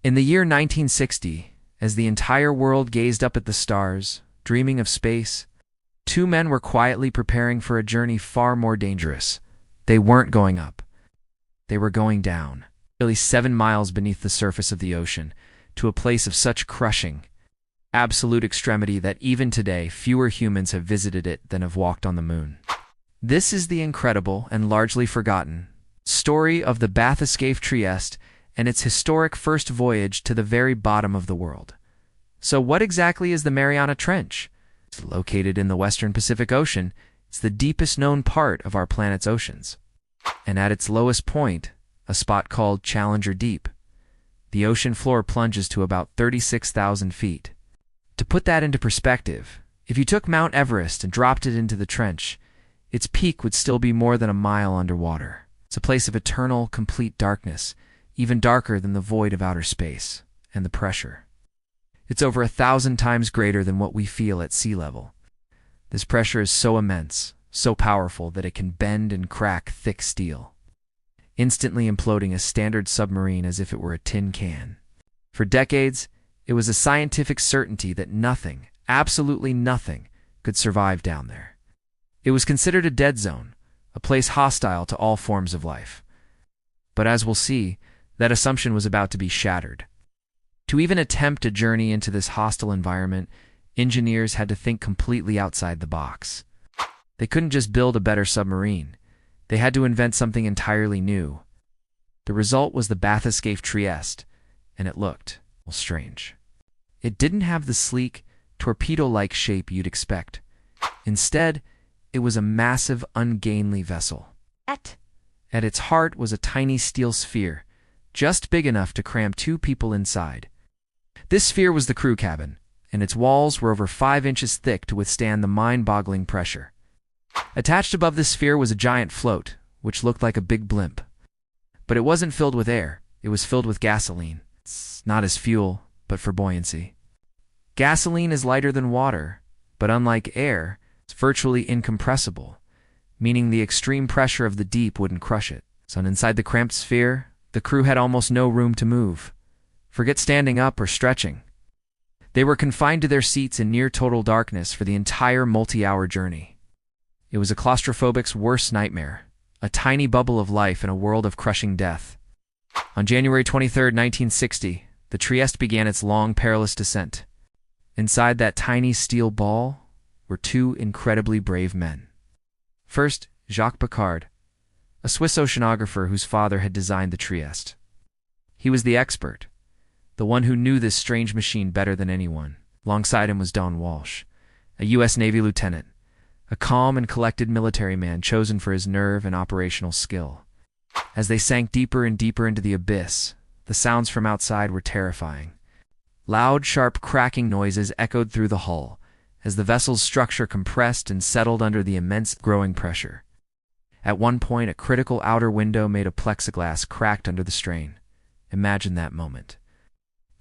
In the year 1960, as the entire world gazed up at the stars, dreaming of space, two men were quietly preparing for a journey far more dangerous. They weren't going up. They were going down, nearly 7 miles beneath the surface of the ocean, to a place of such crushing, absolute extremity that even today fewer humans have visited it than have walked on the moon. This is the incredible and largely forgotten story of the Bathyscaphe Trieste and its historic first voyage to the very bottom of the world. So what exactly is the Mariana Trench? It's located in the western Pacific Ocean. It's the deepest known part of our planet's oceans. And at its lowest point, a spot called Challenger Deep, the ocean floor plunges to about 36,000 feet. To put that into perspective, if you took Mount Everest and dropped it into the trench, its peak would still be more than a mile underwater. It's a place of eternal, complete darkness, even darker than the void of outer space and the pressure. It's over 1,000 times greater than what we feel at sea level. This pressure is so immense, so powerful that it can bend and crack thick steel, instantly imploding a standard submarine as if it were a tin can. For decades, it was a scientific certainty that nothing, absolutely nothing, could survive down there. It was considered a dead zone, a place hostile to all forms of life. But as we'll see, that assumption was about to be shattered. To even attempt a journey into this hostile environment, engineers had to think completely outside the box. They couldn't just build a better submarine. They had to invent something entirely new. The result was the Bathyscaphe Trieste, and it looked, well, strange. It didn't have the sleek, torpedo-like shape you'd expect. Instead, it was a massive, ungainly vessel. At its heart was a tiny steel sphere, just big enough to cram 2 people inside. This sphere was the crew cabin, and its walls were over 5 inches thick to withstand the mind-boggling pressure. Attached above the sphere was a giant float, which looked like a big blimp. But it wasn't filled with air, it was filled with gasoline. It's not as fuel, but for buoyancy. Gasoline is lighter than water, but unlike air, it's virtually incompressible, meaning the extreme pressure of the deep wouldn't crush it. So inside the cramped sphere, the crew had almost no room to move. Forget standing up or stretching. They were confined to their seats in near total darkness for the entire multi-hour journey. It was a claustrophobic's worst nightmare, a tiny bubble of life in a world of crushing death. On January 23, 1960, the Trieste began its long, perilous descent. Inside that tiny steel ball were 2 incredibly brave men. First, Jacques Piccard, a Swiss oceanographer whose father had designed the Trieste. He was the expert, the one who knew this strange machine better than anyone. Alongside him was Don Walsh, a U.S. Navy lieutenant, a calm and collected military man chosen for his nerve and operational skill. As they sank deeper and deeper into the abyss, the sounds from outside were terrifying. Loud, sharp cracking noises echoed through the hull as the vessel's structure compressed and settled under the immense growing pressure. At one point, a critical outer window made of plexiglass cracked under the strain. Imagine that moment.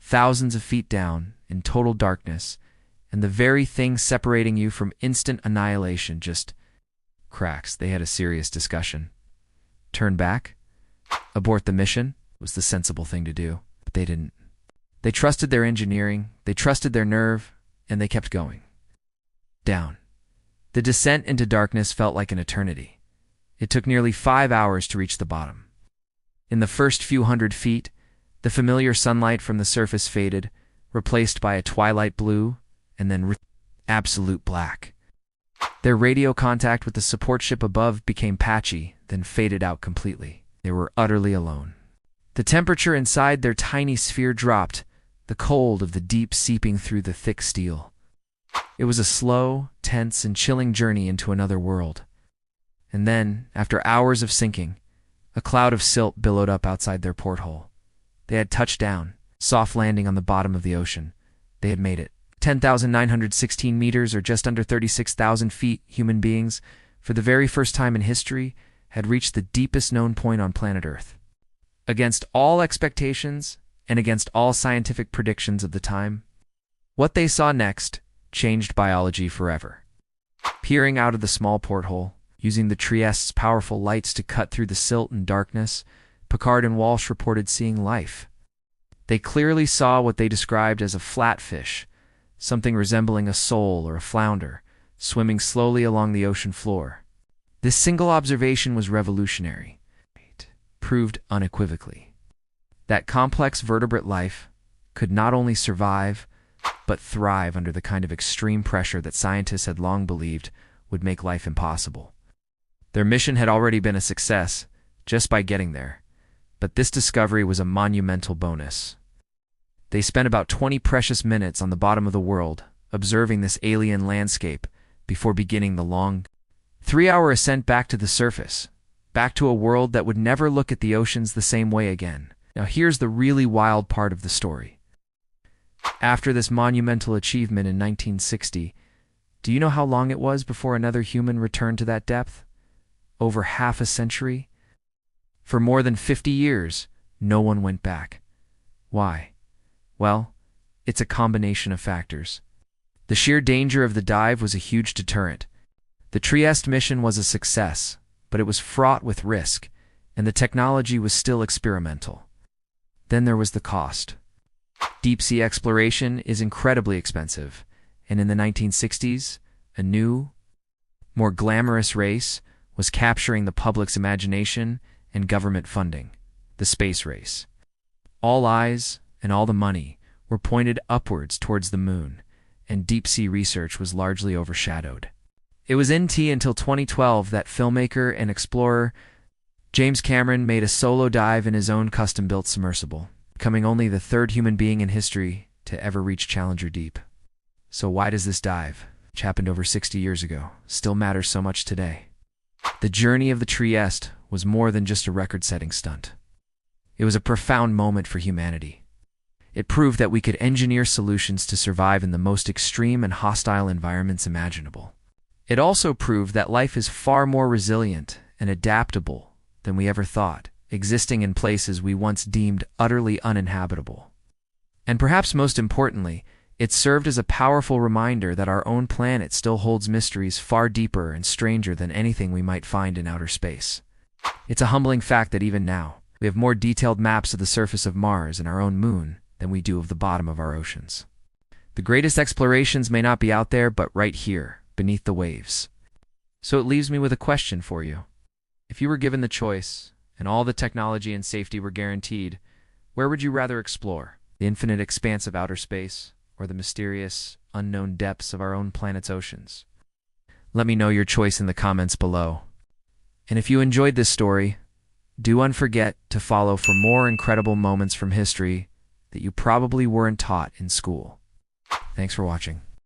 Thousands of feet down, in total darkness, and the very thing separating you from instant annihilation just cracks. They had a serious discussion. Turn back? Abort the mission? Was the sensible thing to do. But they didn't. They trusted their engineering, they trusted their nerve, and they kept going. Down. The descent into darkness felt like an eternity. It took nearly 5 hours to reach the bottom. In the first few hundred feet, the familiar sunlight from the surface faded, replaced by a twilight blue, and then absolute black. Their radio contact with the support ship above became patchy, then faded out completely. They were utterly alone. The temperature inside their tiny sphere dropped, the cold of the deep seeping through the thick steel. It was a slow, tense, and chilling journey into another world. And then, after hours of sinking, a cloud of silt billowed up outside their porthole. They had touched down, soft landing on the bottom of the ocean. They had made it. 10,916 meters, or just under 36,000 feet, human beings, for the very first time in history, had reached the deepest known point on planet Earth. Against all expectations, and against all scientific predictions of the time, what they saw next changed biology forever. Peering out of the small porthole, using the Trieste's powerful lights to cut through the silt and darkness, Piccard and Walsh reported seeing life. They clearly saw what they described as a flatfish, something resembling a sole or a flounder, swimming slowly along the ocean floor. This single observation was revolutionary. It proved unequivocally that complex vertebrate life could not only survive, but thrive under the kind of extreme pressure that scientists had long believed would make life impossible. Their mission had already been a success just by getting there, but this discovery was a monumental bonus. They spent about 20 precious minutes on the bottom of the world, observing this alien landscape before beginning the long 3-hour ascent back to the surface, back to a world that would never look at the oceans the same way again. Now here's the really wild part of the story. After this monumental achievement in 1960, do you know how long it was before another human returned to that depth? Over half a century? For more than 50 years, no one went back. Why? Well, it's a combination of factors. The sheer danger of the dive was a huge deterrent. The Trieste mission was a success, but it was fraught with risk, and the technology was still experimental. Then there was the cost. Deep-sea exploration is incredibly expensive, and in the 1960s, a new, more glamorous race was capturing the public's imagination and government funding, the space race. All eyes and all the money were pointed upwards towards the moon, and deep-sea research was largely overshadowed. It was until 2012 that filmmaker and explorer James Cameron made a solo dive in his own custom-built submersible, becoming only the third human being in history to ever reach Challenger Deep. So why does this dive, which happened over 60 years ago, still matter so much today? The journey of the Trieste was more than just a record-setting stunt. It was a profound moment for humanity. It proved that we could engineer solutions to survive in the most extreme and hostile environments imaginable. It also proved that life is far more resilient and adaptable than we ever thought, existing in places we once deemed utterly uninhabitable. And perhaps most importantly, it served as a powerful reminder that our own planet still holds mysteries far deeper and stranger than anything we might find in outer space. It's a humbling fact that even now, we have more detailed maps of the surface of Mars and our own moon than we do of the bottom of our oceans. The greatest explorations may not be out there, but right here, beneath the waves. So it leaves me with a question for you. If you were given the choice, and all the technology and safety were guaranteed, where would you rather explore? The infinite expanse of outer space, or the mysterious, unknown depths of our own planet's oceans? Let me know your choice in the comments below. And if you enjoyed this story, do not forget to follow for more incredible moments from history that you probably weren't taught in school. Thanks for watching.